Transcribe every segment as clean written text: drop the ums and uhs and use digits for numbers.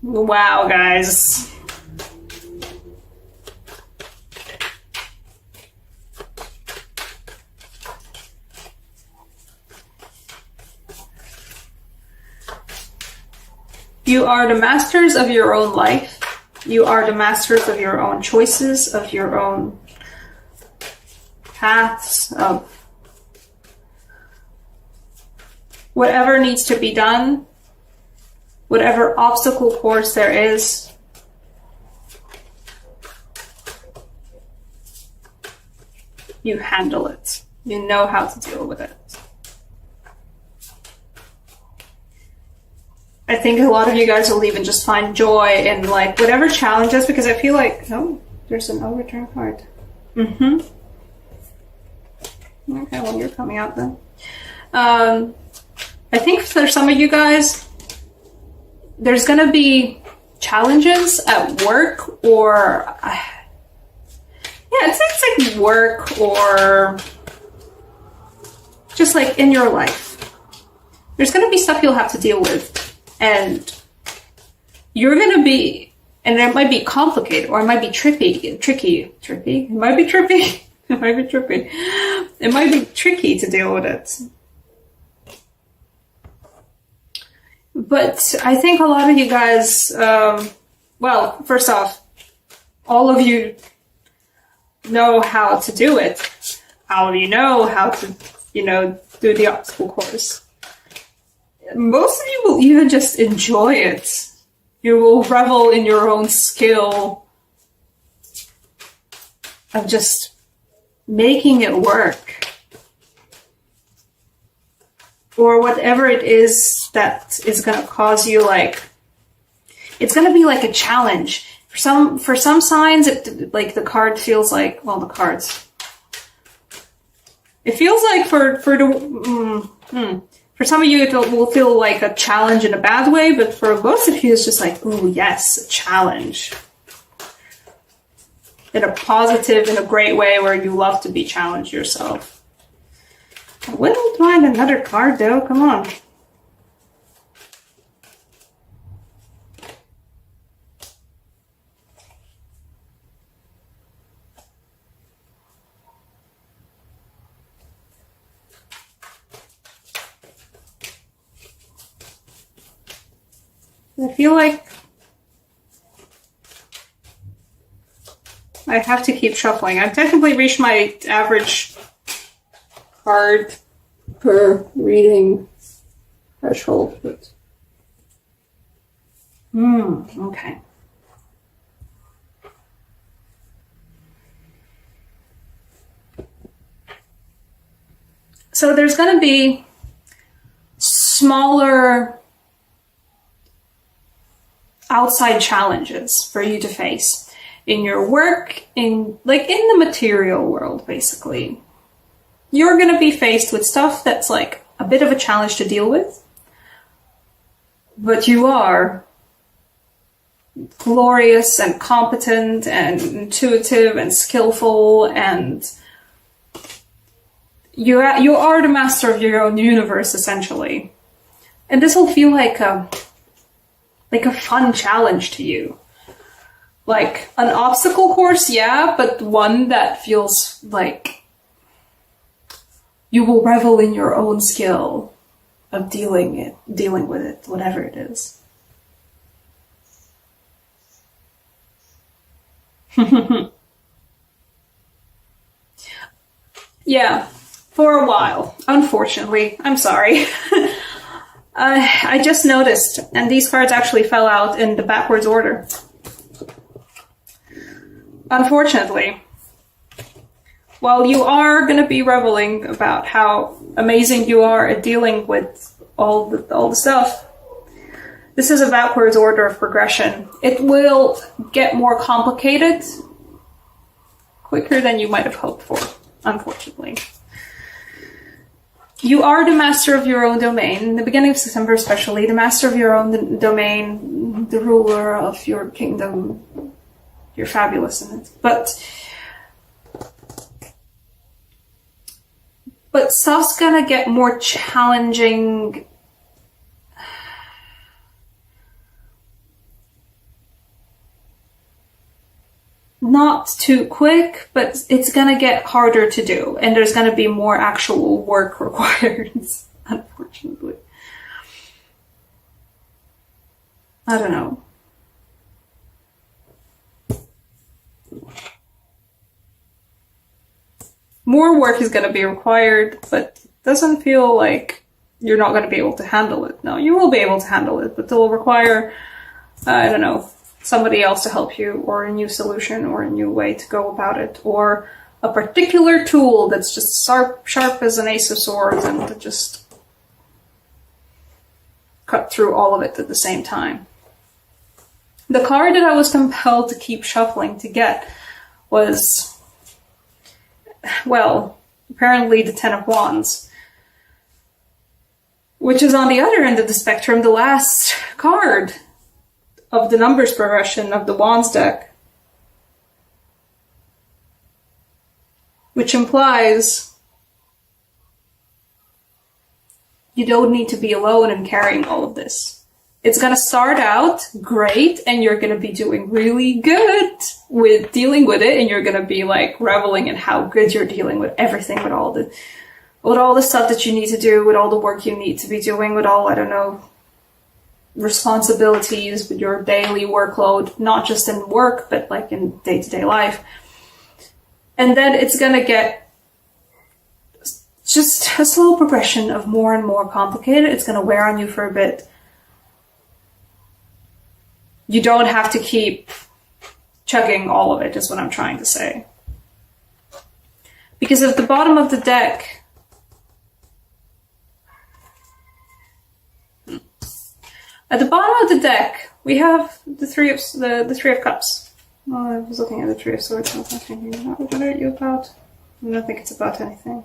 Wow, guys. You are the masters of your own life. You are the masters of your own choices, of your own paths, of whatever needs to be done, whatever obstacle course there is. You handle it. You know how to deal with it. I think a lot of you guys will even just find joy in like whatever challenges, because I feel like, oh, there's an overturn card. Okay, well, you're coming out then. I think for some of you guys, there's gonna be challenges at work, or it's like work, or just like in your life. There's gonna be stuff you'll have to deal with, and you're gonna be, and it might be complicated, or it might be tricky. It might be trippy. It might be trippy. It might be tricky to deal with it. But I think a lot of you guys, well, first off, all of you know how to do it. All of you know how to, do the obstacle course. Most of you will even just enjoy it. You will revel in your own skill of just making it work. Or whatever it is that is going to cause you, like, it's going to be like a challenge. For some signs, like the card feels like, well, the cards. It feels like for some of you, it will feel like a challenge in a bad way, but for most of you, it's just like, ooh, yes, a challenge. In a positive, in a great way where you love to be challenged yourself. I wouldn't mind another card, though. Come on. I feel like I have to keep shuffling. I've technically reached my average card per reading threshold, but okay. So there's going to be smaller outside challenges for you to face in your work, in the material world, basically. You're going to be faced with stuff that's like a bit of a challenge to deal with, but you are glorious and competent and intuitive and skillful, and you are the master of your own universe, essentially. And this will feel like a fun challenge to you. Like an obstacle course, yeah, but one that feels like you will revel in your own skill of dealing with it, whatever it is. Yeah, for a while, unfortunately. I'm sorry. I just noticed, and these cards actually fell out in the backwards order. Unfortunately, while you are going to be reveling about how amazing you are at dealing with all the stuff, this is a backwards order of progression. It will get more complicated quicker than you might have hoped for, unfortunately. You are the master of your own domain. In the beginning of September especially, the master of your own domain, the ruler of your kingdom. You're fabulous in it. But stuff's gonna get more challenging not too quick, but it's gonna get harder to do, and there's gonna be more actual work required, unfortunately. I don't know. More work is gonna be required, but it doesn't feel like you're not gonna be able to handle it. No, you will be able to handle it, but it'll require, I don't know, somebody else to help you, or a new solution, or a new way to go about it, or a particular tool that's just sharp as an ace of swords and to just cut through all of it at the same time. The card that I was compelled to keep shuffling to get was, well, apparently the Ten of Wands, which is on the other end of the spectrum, the last card of the numbers progression of the Wands deck, which implies you don't need to be alone in carrying all of this. It's gonna start out great, and you're gonna be doing really good with dealing with it, and you're gonna be like reveling in how good you're dealing with everything, with all the stuff that you need to do, with all the work you need to be doing, with all, I don't know, responsibilities, with your daily workload, not just in work, but like in day-to-day life. And then it's gonna get just a slow progression of more and more complicated. It's gonna wear on you for a bit. You don't have to keep chugging all of it, is what I'm trying to say. Because at the bottom of the deck, we have the Three of Cups. Oh, I was looking at the Three of Swords. I was thinking, what are you about? I don't think it's about anything.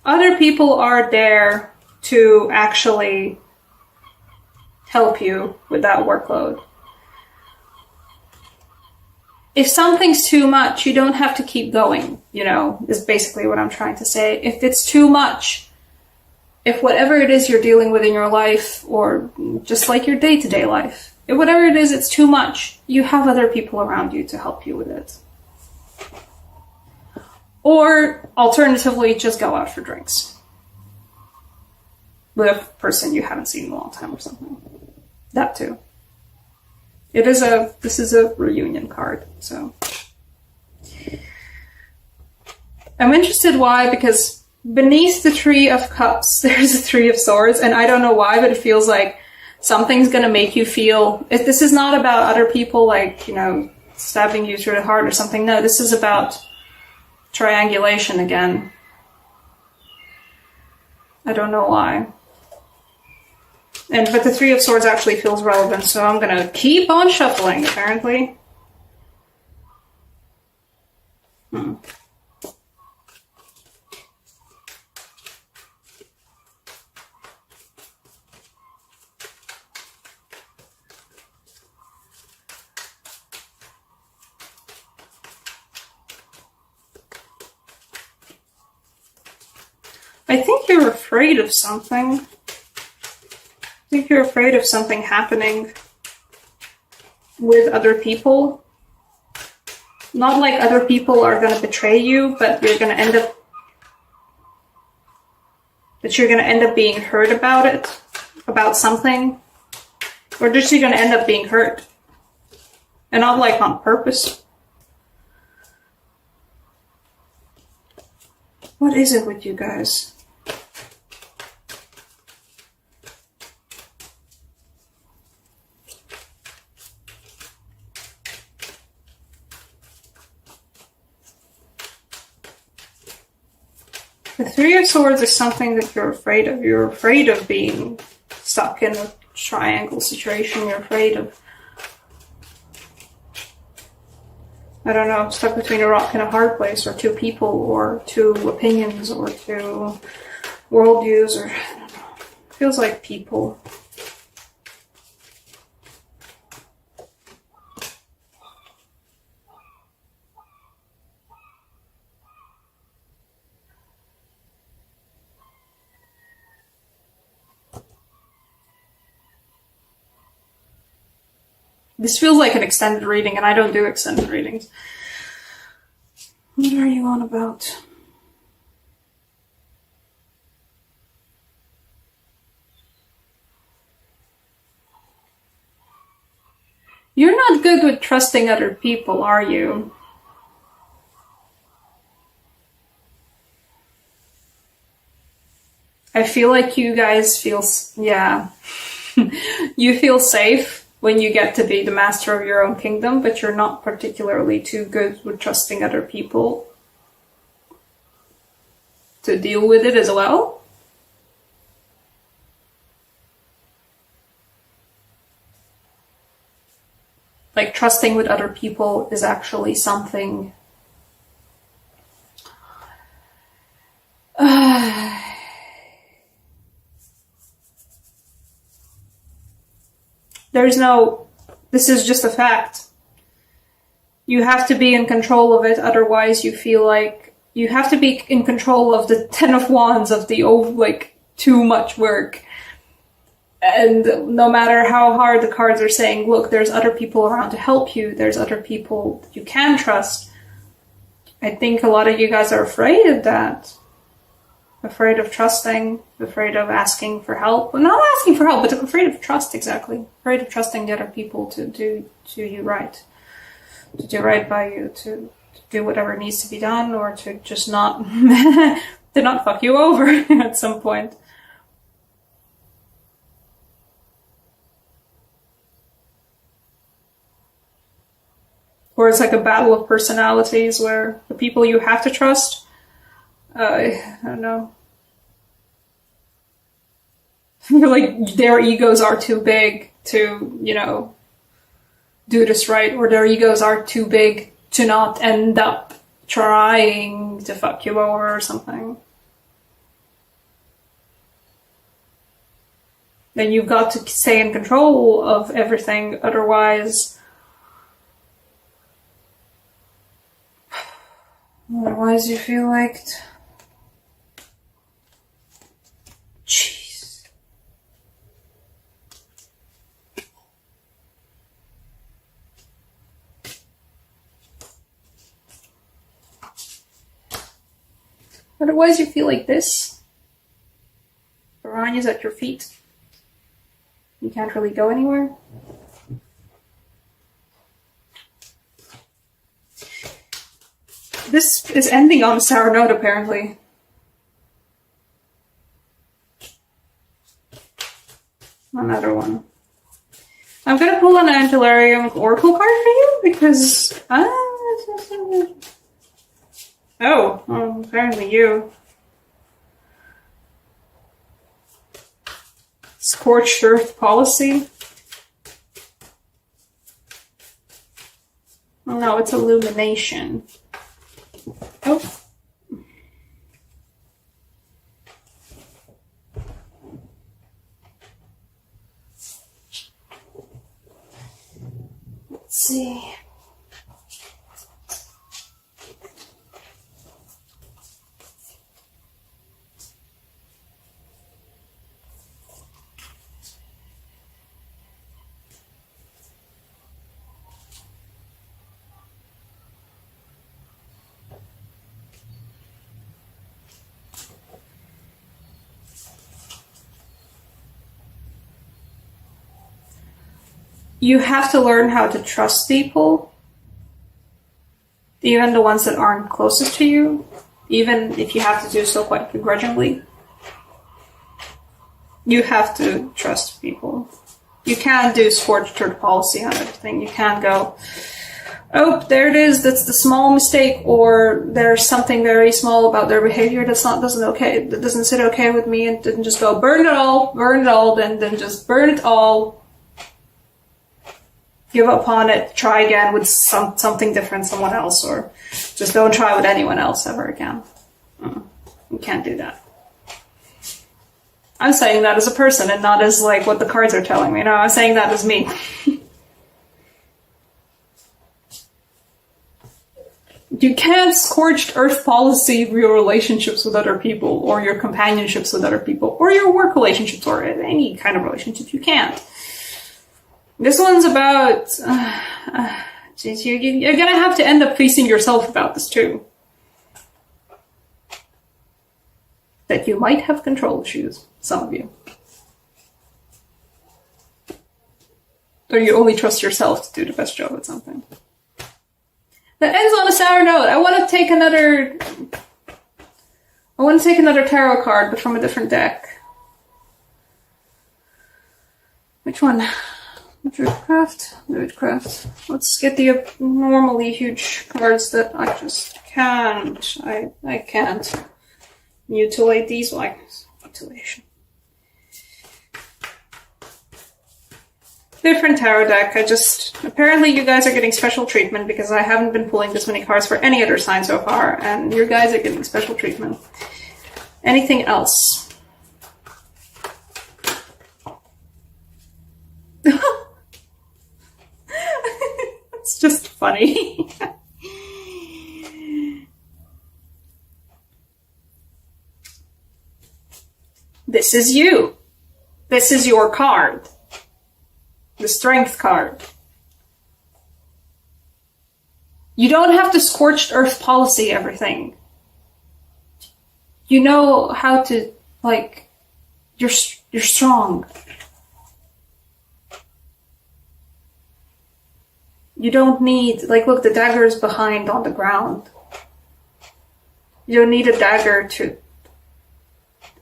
Other people are there to actually help you with that workload. If something's too much, you don't have to keep going, is basically what I'm trying to say. If it's too much, if whatever it is you're dealing with in your life, or just like your day-to-day life, if whatever it is, it's too much, you have other people around you to help you with it. Or, alternatively, just go out for drinks with a person you haven't seen in a long time or something. That too. This is a reunion card, so. I'm interested why, because beneath the Three of Cups, there's a Three of Swords, and I don't know why, but it feels like something's gonna make you feel, this is not about other people, like, stabbing you through the heart or something. No, this is about triangulation again. I don't know why. But the Three of Swords actually feels relevant, so I'm gonna keep on shuffling, apparently. I think you're afraid of something. I think you're afraid of something happening with other people. Not like other people are going to betray you, but you're going to end up being hurt about it, about something. Or just you're going to end up being hurt. And not like on purpose. What is it with you guys? The Three of Swords is something that you're afraid of. You're afraid of being stuck in a triangle situation. You're afraid of, I don't know, stuck between a rock and a hard place, or two people, or two opinions, or two worldviews, or I don't know. It feels like people. This feels like an extended reading, and I don't do extended readings. What are you on about? You're not good with trusting other people, are you? I feel like you guys feel, yeah. You feel safe when you get to be the master of your own kingdom, but you're not particularly too good with trusting other people to deal with it as well. Like, trusting with other people is actually something this is just a fact. You have to be in control of it, otherwise you feel like you have to be in control of the 10 of Wands, of the, too much work. And no matter how hard the cards are saying, look, there's other people around to help you, there's other people you can trust, I think a lot of you guys are afraid of that. Afraid of trusting, afraid of asking for help. Well, not asking for help, but afraid of trust, exactly. Afraid of trusting the other people to do you right. To do right by you, to do whatever needs to be done, or to just not, to not fuck you over at some point. Or it's like a battle of personalities where the people you have to trust, I don't know. Like, their egos are too big to, do this right, or their egos are too big to not end up trying to fuck you over or something. Then you've got to stay in control of everything, otherwise you feel like... Jeez. Otherwise you feel like this. Piranha's at your feet. You can't really go anywhere. This is ending on a sour note, apparently. Another one. I'm gonna pull an Angelarium Oracle card for you, because... apparently you. Scorched Earth Policy. No, it's Illumination. Oh. Let's see. You have to learn how to trust people, even the ones that aren't closest to you, even if you have to do so quite begrudgingly. You have to trust people. You can't do scorched earth policy on everything. You can't go, oh, there it is, that's the small mistake, or there's something very small about their behavior that doesn't sit okay with me, and then just go burn it all, then just burn it all. Give up on it, try again with something different, someone else, or just don't try with anyone else ever again. You can't do that. I'm saying that as a person and not as like what the cards are telling me. No, I'm saying that as me. You can't scorched earth policy your relationships with other people, or your companionships with other people, or your work relationships, or any kind of relationship. You can't. This one's about... geez, you're gonna have to end up facing yourself about this too. That you might have control issues, some of you. Or you only trust yourself to do the best job at something. That ends on a sour note. I want to take another tarot card, but from a different deck. Which one? Druidcraft. Let's get the abnormally huge cards that I just can't. I can't mutilate these. Like mutilation. Different tarot deck. Apparently you guys are getting special treatment because I haven't been pulling this many cards for any other sign so far, and you guys are getting special treatment. Anything else? It's just funny. This is you. This is your card. The Strength card. You don't have to scorched earth policy everything. You know how to, like, you're strong. You don't need, like, look, the dagger is behind on the ground. You don't need a dagger to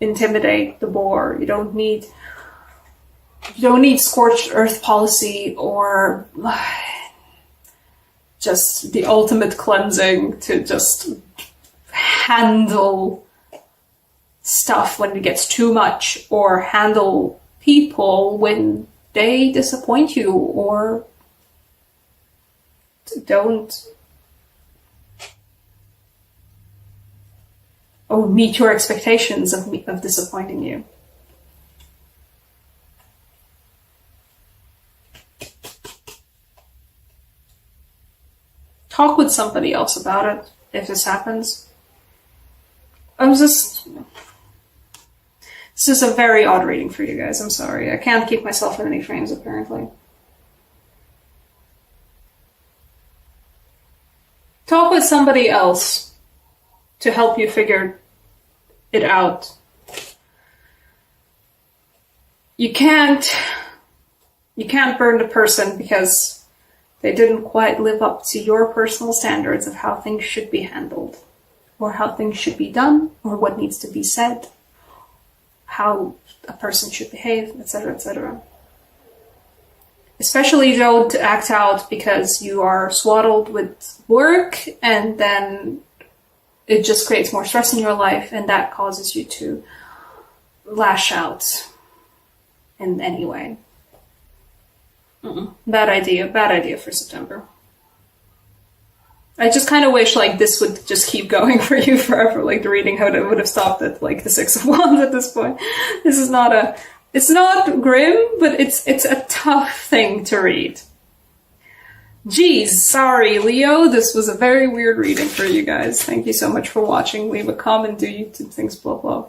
intimidate the boar. You don't need scorched earth policy or just the ultimate cleansing to just handle stuff when it gets too much, or handle people when they disappoint you or don't meet your expectations of disappointing you. Talk with somebody else about it if this happens. This is a very odd reading for you guys. I'm sorry. I can't keep myself in any frames, apparently. Talk with somebody else to help you figure it out. You can't burn the person because they didn't quite live up to your personal standards of how things should be handled, or how things should be done, or what needs to be said, how a person should behave, etc., etc. Especially don't act out because you are swaddled with work and then it just creates more stress in your life and that causes you to lash out in any way. Bad idea for September. I just kind of wish like this would just keep going for you forever, like the reading would have stopped at like the Six of Wands at this point. This is not it's not grim, but it's a tough thing to read. Geez, sorry, Leo. This was a very weird reading for you guys. Thank you so much for watching. Leave a comment, do YouTube things, blah, blah.